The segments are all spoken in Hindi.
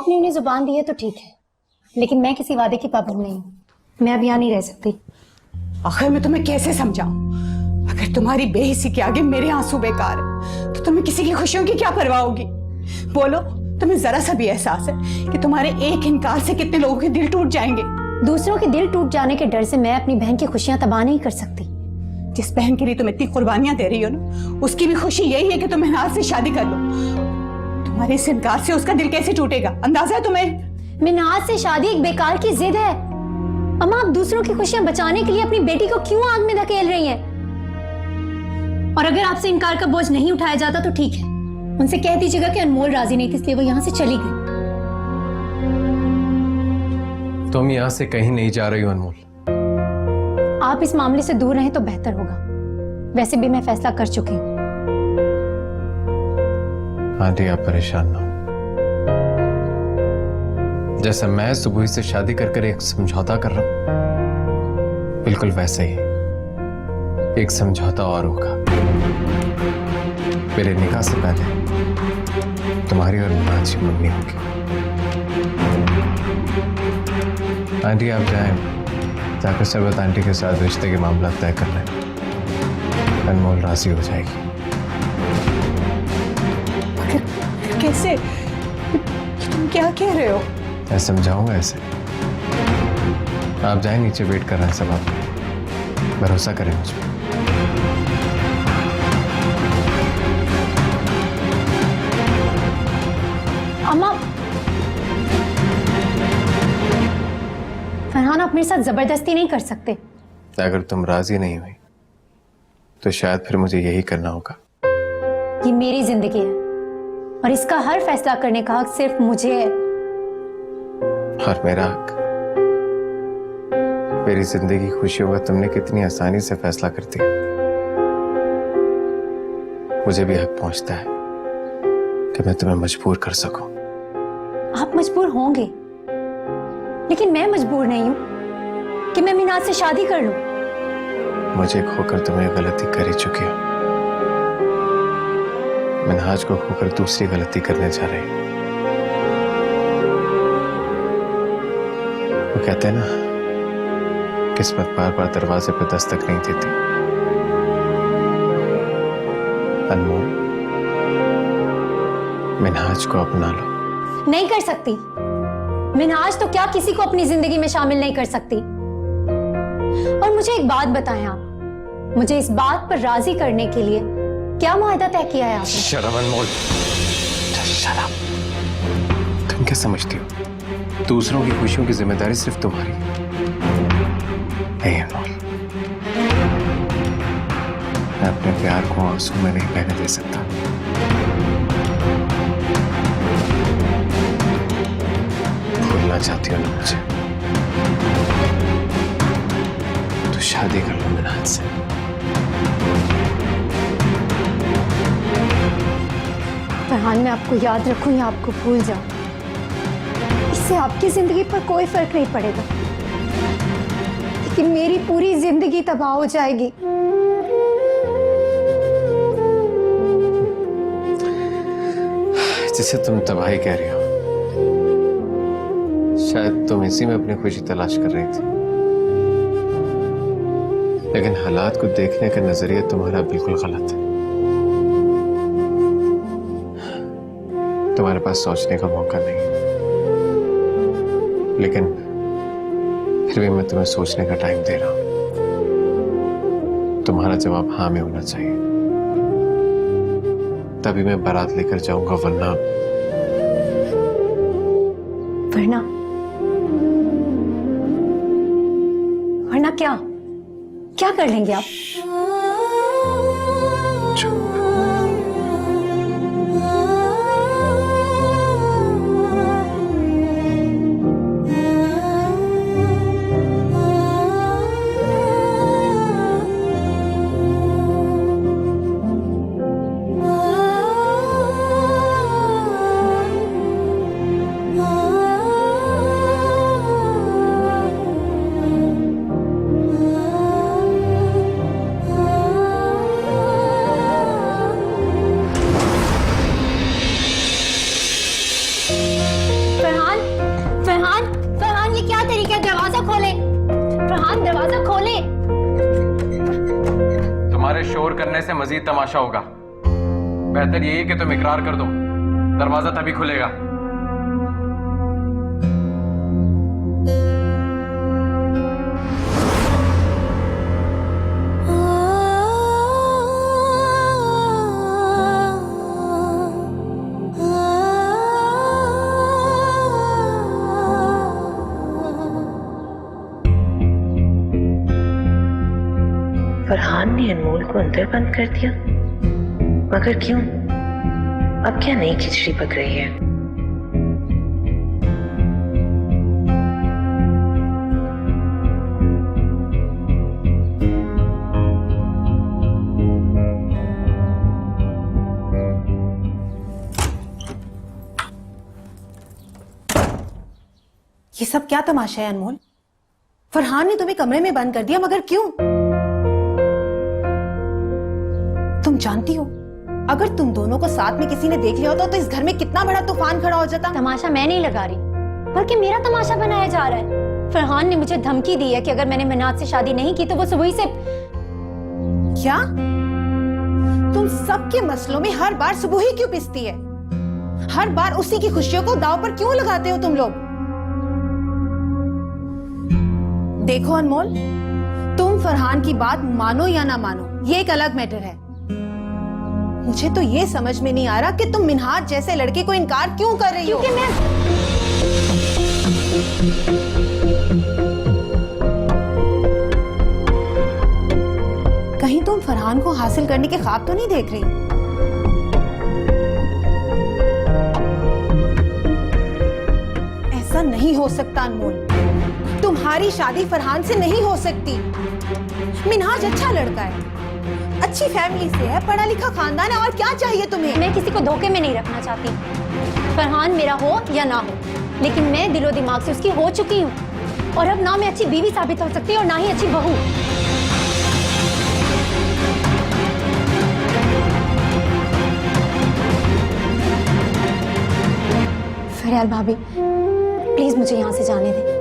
आपने उन्हें जुबान दी है तो ठीक है, लेकिन मैं किसी वादे की पाबंद नहीं हूँ। मैं अब यहाँ नहीं रह सकती। आखिर मैं तुम्हें कैसे समझाऊं? अगर तुम्हारी बेहिसी के आगे मेरे आंसू बेकार है, तो तुम्हें किसी की खुशियों की क्या परवाह होगी? बोलो, तुम्हें जरा सा भी एहसास है कि तुम्हारे एक इनकार से कितने लोगों के दिल टूट जाएंगे? दूसरों के दिल टूट जाने के डर से मैं अपनी बहन की खुशियां तबाह नहीं कर सकती। जिस बहन के लिए तुम इतनी कुर्बानियां दे रही हो ना, उसकी भी खुशी यही है कि तुम मिन्हाज से शादी कर लो। तुम्हारे इस इनकार से उसका दिल कैसे टूटेगा, अंदाजा है तुम्हें? मिन्हाज से शादी एक बेकार की जिद है। अम्मा, आप दूसरों की खुशियां बचाने के लिए अपनी बेटी को क्यों आग में धकेल रही हैं? और अगर आपसे इनकार का बोझ नहीं उठाया जाता तो ठीक है, उनसे कह दीजिएगा कि अनमोल राजी नहीं थी, इसलिए वो यहां से चली गई। तुम यहां से कहीं नहीं जा रही हो अनमोल। आप इस मामले से दूर रहें तो बेहतर होगा। वैसे भी मैं फैसला कर चुकी हूँ। आंटी, आप परेशान ना हो। जैसा मैं सुबह से शादी कर एक समझौता कर रहा हूं, बिल्कुल वैसे ही एक समझौता और होगा। मेरे निकाह से पहले तुम्हारी और मिन्हाज की मंगनी होगी। आंटी, आप जाकर सरबत आंटी के साथ रिश्ते के मामला तय कर लें। अनमोल राजी हो जाएगी। कैसे? तुम क्या कह रहे हो? मैं समझाऊंगा ऐसे। आप जाए, नीचे वेट कर रहे हैं सब। आप भरोसा करें मुझ पर। अम्मा, फरहान, आप मेरे साथ जबरदस्ती नहीं कर सकते। अगर तुम राजी नहीं हुई तो शायद फिर मुझे यही करना होगा। ये मेरी जिंदगी है और इसका हर फैसला करने का हक सिर्फ मुझे है। और मेरा हक? मेरी जिंदगी की खुशियों का तुमने कितनी आसानी से फैसला कर दिया। मुझे भी हक पहुंचता है कि मैं तुम्हें मजबूर कर सकूं। आप मजबूर होंगे, लेकिन मैं मजबूर नहीं हूं कि मैं मिन्हाज से शादी कर लूं। मुझे खोकर तुम्हें गलती कर ही चुकी हो। मिन्हाज को खोकर दूसरी गलती करने जा रही। वो कहते हैं ना, किस्मत बार बार दरवाजे पर दस्तक नहीं देती। अनमोल, मिन्हाज को अपना लो। नहीं कर सकती। मिन्हाज तो क्या किसी को अपनी जिंदगी में शामिल नहीं कर सकती। और मुझे एक बात बताएं आप, मुझे इस बात पर राजी करने के लिए क्या मुआहदा तय किया है आपने? शर्म अनमोल, शर्म। तुम क्या समझती हो? दूसरों की खुशियों की जिम्मेदारी सिर्फ तुम्हारी नहीं अनमोल। मैं अपने प्यार को आंसू में नहीं बहने दे सकता। भूलना चाहती हो ना मुझे, तो शादी कर लो मिन्हाज से। फरहान, मैं आपको याद रखूं या आपको भूल जाऊं, इससे आपकी जिंदगी पर कोई फर्क नहीं पड़ेगा, लेकिन मेरी पूरी जिंदगी तबाह हो जाएगी। जिसे तुम तबाही कह रही हो, शायद तुम इसी में अपनी खुशी तलाश कर रही थी, लेकिन हालात को देखने का नजरिया तुम्हारा बिल्कुल गलत है। तुम्हारे पास सोचने का मौका नहीं, लेकिन फिर भी मैं तुम्हें सोचने का टाइम दे रहा हूं। तुम्हारा जवाब हाँ में होना चाहिए, तभी मैं बारात लेकर जाऊंगा, वरना वरना वरना क्या कर लेंगे आप? तुम्हारे शोर करने से मजीद तमाशा होगा। बेहतर यही है कि तुम इकरार कर दो, दरवाजा तभी खुलेगा। फरहान ने अनमोल को अंदर बंद कर दिया, मगर क्यों? अब क्या नई खिचड़ी पक रही है? ये सब क्या तमाशा है अनमोल? फरहान ने तुम्हें कमरे में बंद कर दिया, मगर क्यों? तुम जानती हो, अगर तुम दोनों को साथ में किसी ने देख लिया होता तो इस घर में कितना बड़ा तूफान खड़ा हो जाता। तमाशा मैं नहीं लगा रही, बल्कि मेरा तमाशा बनाया जा रहा है। फरहान ने मुझे धमकी दी है कि अगर मैंने मिनाज से शादी नहीं की तो वो सुबह से। क्या तुम सबके मसलों में हर बार सुबह ही क्यों पिसती है? हर बार उसी की खुशियों को दांव पर क्यों लगाते हो तुम लोग? देखो अनमोल, तुम फरहान की बात मानो या ना मानो, ये एक अलग मैटर है। मुझे तो ये समझ में नहीं आ रहा कि तुम मिनहाज जैसे लड़के को इनकार क्यों कर रही हो? क्योंकि कहीं तुम फरहान को हासिल करने के ख्वाब तो नहीं देख रही? ऐसा नहीं हो सकता अनमोल, तुम्हारी शादी फरहान से नहीं हो सकती। मिनहाज अच्छा लड़का है, अच्छी फैमिली से है, पढ़ा लिखा खानदान है, और क्या चाहिए तुम्हें? मैं किसी को धोखे में नहीं रखना चाहती। फरहान मेरा हो या ना हो, लेकिन मैं दिलो दिमाग से उसकी हो चुकी हूँ, और अब ना मैं अच्छी बीवी साबित हो सकती और ना ही अच्छी बहू। फरियाल भाभी, प्लीज मुझे यहाँ से जाने दें।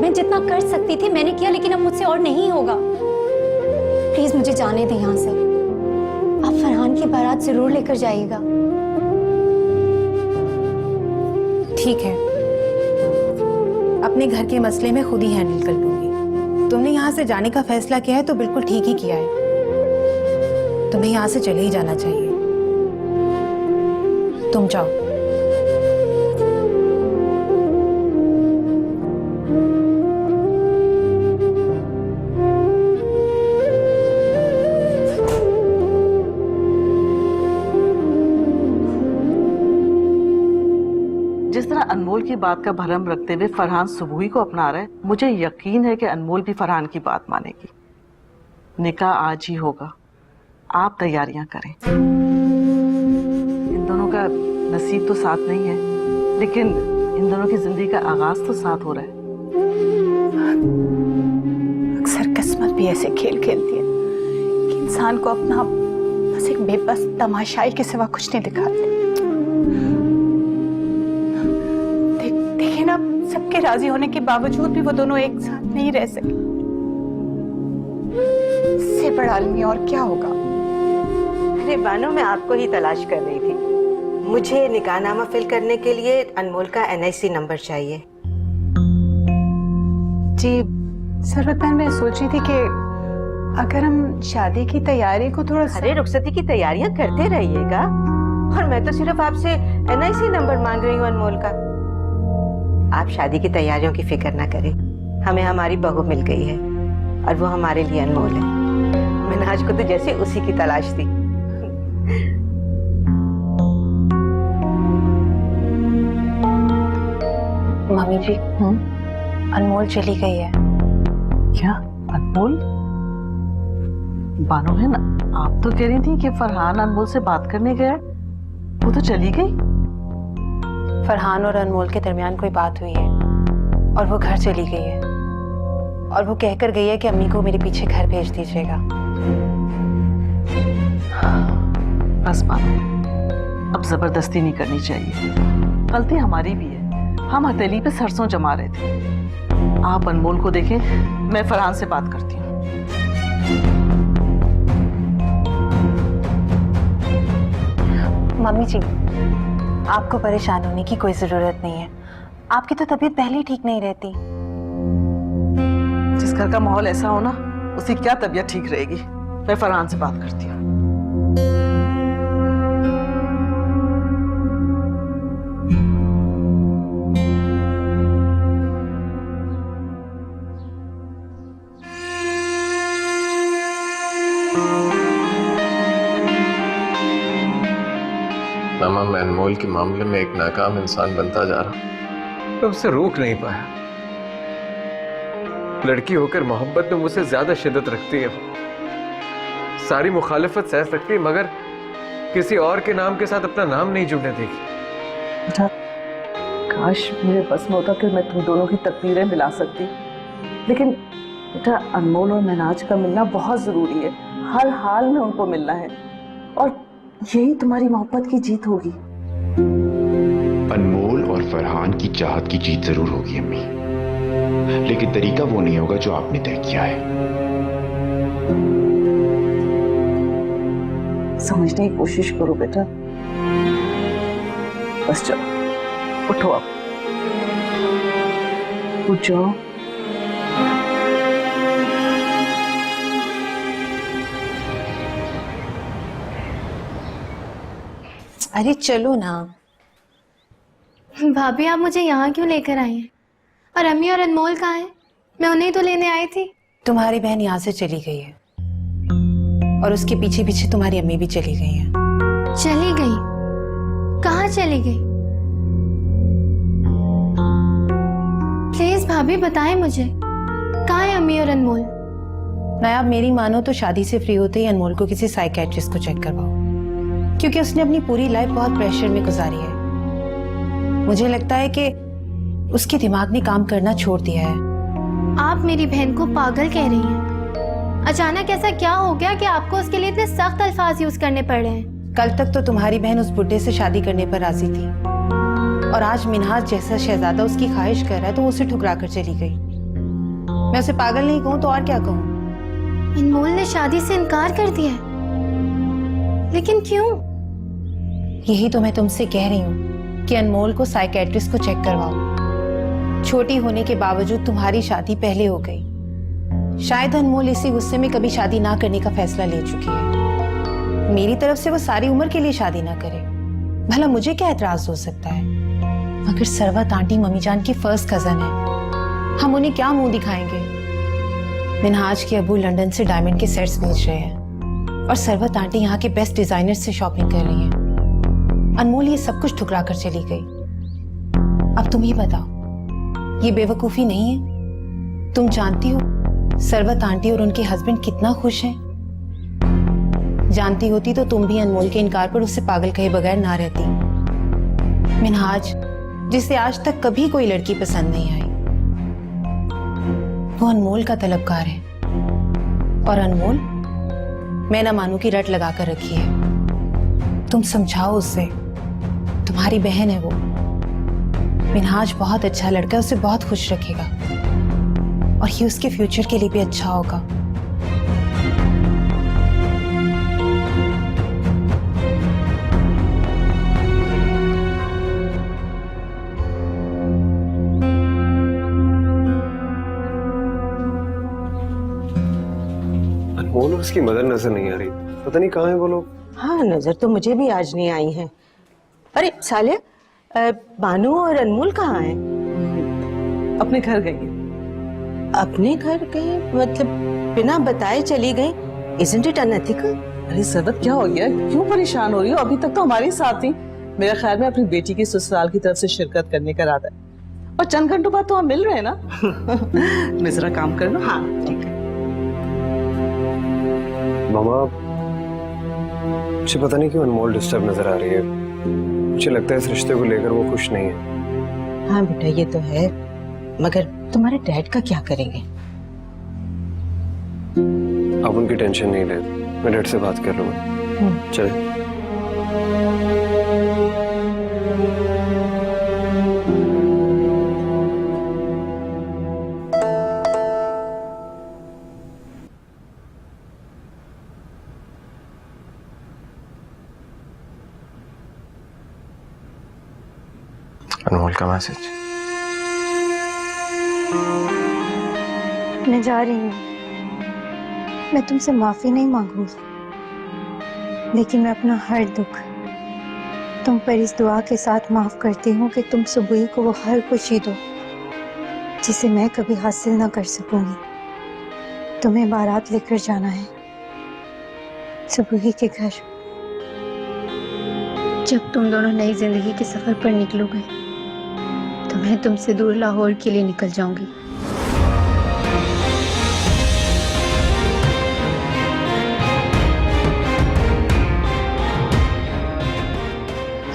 मैं जितना कर सकती थी मैंने किया, लेकिन अब मुझसे और नहीं होगा। प्लीज मुझे जाने दें यहाँ से। आप फरहान की बारात जरूर लेकर जाइएगा। ठीक है, अपने घर के मसले में खुद ही हैंडल कर लूंगी। तुमने यहाँ से जाने का फैसला किया है तो बिल्कुल ठीक ही किया है। तुम्हें यहाँ से चले ही जाना चाहिए। तुम जाओ। जिस तरह अनमोल की बात का भरम रखते हुए फरहान सुबुही को अपना रहा है, मुझे यकीन है कि अनमोल भी फरहान की बात मानेगी। निकाह आज ही होगा, आप तैयारियां करें। इन दोनों का नसीब तो साथ नहीं है, लेकिन इन दोनों की जिंदगी का आगाज तो साथ हो रहा है। अक्सर किस्मत भी ऐसे खेल खेलती है कि इंसान को अपना बस एक बेबस तमाशाई के सिवा कुछ नहीं दिखाती। देखिए ना, सबके राजी होने के बावजूद भी वो दोनों एक साथ नहीं रह सके। इससे बड़ा आलमी और क्या होगा? अरे बानो, मैं आपको ही तलाश कर रही थी। मुझे निकाहनामा फिल करने के लिए अनमोल का NIC नंबर चाहिए। जी सरवत बहन, मैं सोच रही थी कि अगर हम शादी की तैयारी को थोड़ा अरे रुखसती की तैयारियां करते रहिएगा, और मैं तो सिर्फ आपसे NIC नंबर मांग रही हूँ अनमोल का। आप शादी की तैयारियों की फिक्र ना करें, हमें हमारी बहू मिल गई है और वो हमारे लिए अनमोल है। मिनहाज को तो जैसे उसी की तलाश थी। मम्मी जी, अनमोल चली गई है। क्या अनमोल? बानो है ना, आप तो कह रही थी कि फरहान अनमोल से बात करने गया, वो तो चली गई। फरहान और अनमोल के दरमियान कोई बात हुई है और वो घर चली गई है, और वो कहकर गई है कि अम्मी को मेरे पीछे घर भेज दीजिएगा। बस बानो, अब जबरदस्ती नहीं करनी चाहिए। गलती हमारी भी है, हम हथेली पे सरसों जमा रहे थे। आप अनमोल को देखें, मैं फरहान से बात करती हूँ। मम्मी जी, आपको परेशान होने की कोई जरूरत नहीं है। आपकी तो तबीयत पहले ही ठीक नहीं रहती। जिस घर का माहौल ऐसा हो ना, उसकी क्या तबीयत ठीक रहेगी। मैं फरहान से बात करती हूँ। मामा, मैं अनमोल के मामले में एक नाकाम इंसान बनता जा रहा, तो उसे रोक नहीं पाया। लड़की होकर मोहब्बत में मुझसे ज्यादा शिद्दत रखती है वो। सारी मुखालिफत सह सकती है, मगर किसी और के नाम के साथ अपना नाम नहीं जुड़ने देगी। बेटा, काश मेरे बस में होता कि मैं तुम दोनों की तकदीरें मिला सकती, लेकिन बेटा अनमोल और महनाज का मिलना बहुत जरूरी है। हर हाल में उनको मिलना है और यही तुम्हारी मोहब्बत की जीत होगी। अनमोल और फरहान की चाहत की जीत जरूर होगी अम्मी, लेकिन तरीका वो नहीं होगा जो आपने तय किया है। समझने की कोशिश करो बेटा। बस चलो, उठो अब, उठ जाओ। अरे चलो ना। भाभी, आप मुझे यहाँ क्यों लेकर आई हैं? और अम्मी और अनमोल कहाँ हैं? मैं उन्हें तो लेने आई थी। तुम्हारी बहन यहाँ से चली गई है और उसके पीछे पीछे तुम्हारी अम्मी भी चली गई है। चली गई? कहाँ चली गई? प्लीज भाभी बताएं मुझे, कहाँ है अम्मी और अनमोल? नायाब, मेरी मानो तो शादी से फ्री होते ही अनमोल को किसी साइकेट्रिस्ट को चेक करवाओ, क्योंकि उसने अपनी पूरी लाइफ बहुत प्रेशर में गुजारी है। मुझे लगता है कि उसके दिमाग ने काम करना छोड़ दिया है। आप मेरी बहन को पागल कह रही हैं। अचानक ऐसा क्या हो गया कि आपको उसके लिए इतने सख्त अल्फाज यूज करने पड़ रहे हैं? कल तक तो तुम्हारी बहन उस बुड्ढे से शादी करने पर राजी थी, और आज मिन्हाज जैसा शहजादा उसकी ख्वाहिश कर रहा है तो वो उसे ठुकरा कर चली गई। मैं उसे पागल नहीं कहूँ तो और क्या कहूँ? अनमोल ने शादी से इनकार कर दिया है, लेकिन क्यों? यही तो मैं तुमसे कह रही हूँ कि अनमोल को साइकेट्रिस्ट को चेक करवाओ। छोटी होने के बावजूद तुम्हारी शादी पहले हो गई। शायद अनमोल इसी गुस्से में कभी शादी ना करने का फैसला ले चुकी है। मेरी तरफ से वो सारी उम्र के लिए शादी ना करे, भला मुझे क्या एतराज हो सकता है? मगर सरवत आंटी मम्मी जान की फर्स्ट कजन है, हम उन्हें क्या मुंह दिखाएंगे? मिन्हाज के अबू लंदन से डायमंड के सेट्स भेज रहे हैं और सरवत आंटी यहाँ के बेस्ट डिजाइनर से शॉपिंग कर रही हैं। अनमोल ये सब कुछ ठुकरा कर चली गई। अब तुम ही बताओ, ये बेवकूफी नहीं है? तुम जानती हो सरवत आंटी और उनके हस्बैंड कितना खुश हैं। जानती होती तो तुम भी अनमोल के इनकार पर उससे पागल कहे बगैर ना रहती। मिन्हाज, जिसे आज तक कभी कोई लड़की पसंद नहीं आई, वो अनमोल का तलबगार है। और अनमोल, मैं ना मानू की रट लगा कर रखी है। तुम समझाओ उससे, तुम्हारी बहन है वो। मिन्हाज बहुत अच्छा लड़का है, उसे बहुत खुश रखेगा और ये उसके फ्यूचर के लिए भी अच्छा होगा। अनमोल और उसकी मदर नजर नहीं आ रही, पता नहीं कहाँ है वो लोग। हाँ, नजर तो मुझे भी आज नहीं आई है। अरे साले, बानू और अनमोल कहाँ हैं? अपने घर गई है। अपने घर गए मतलब बिना बताए चली गई? Isn't it unethical? अरे सरवत, क्या हो गया? क्यों परेशान हो रही हो? अभी तक तो हमारे साथ थी। मेरे ख्याल में अपनी बेटी की ससुराल की तरफ से शिरकत करने का इरादा है, और चंद घंटों बाद तो हम मिल रहे हैं ना। मैं जरा काम कर लूं। हाँ ठीक है। मामा, मुझे पता नहीं क्यों अनमोल डिस्टर्ब नजर आ रही है। मुझे लगता है इस रिश्ते को लेकर वो खुश नहीं है। हाँ बेटा, ये तो है, मगर तुम्हारे डैड का क्या करेंगे? आप उनकी टेंशन नहीं ले, मैं डैड से बात कर लूंगा। चले। अनमोल का मैसेज। मैं जा रही हूँ। मैं तुमसे माफी नहीं मांगूंगी, लेकिन मैं अपना हर दुख तुम पर इस दुआ के साथ माफ करती हूँ कि तुम सुबह को वो हर खुशी दो जिसे मैं कभी हासिल ना कर सकूंगी। तुम्हें बारात लेकर जाना है सुबह के घर। जब तुम दोनों नई जिंदगी के सफर पर निकलोगे तो मैं तुमसे दूर लाहौर के लिए निकल जाऊंगी।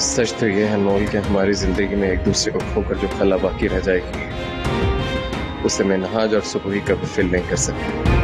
सच तो ये है अनमोल कि हमारी जिंदगी में एक दूसरे को खोकर जो खला बाकी रह जाएगी उसे मैं नहाज और सुबह कभी फिल नहीं कर सकती।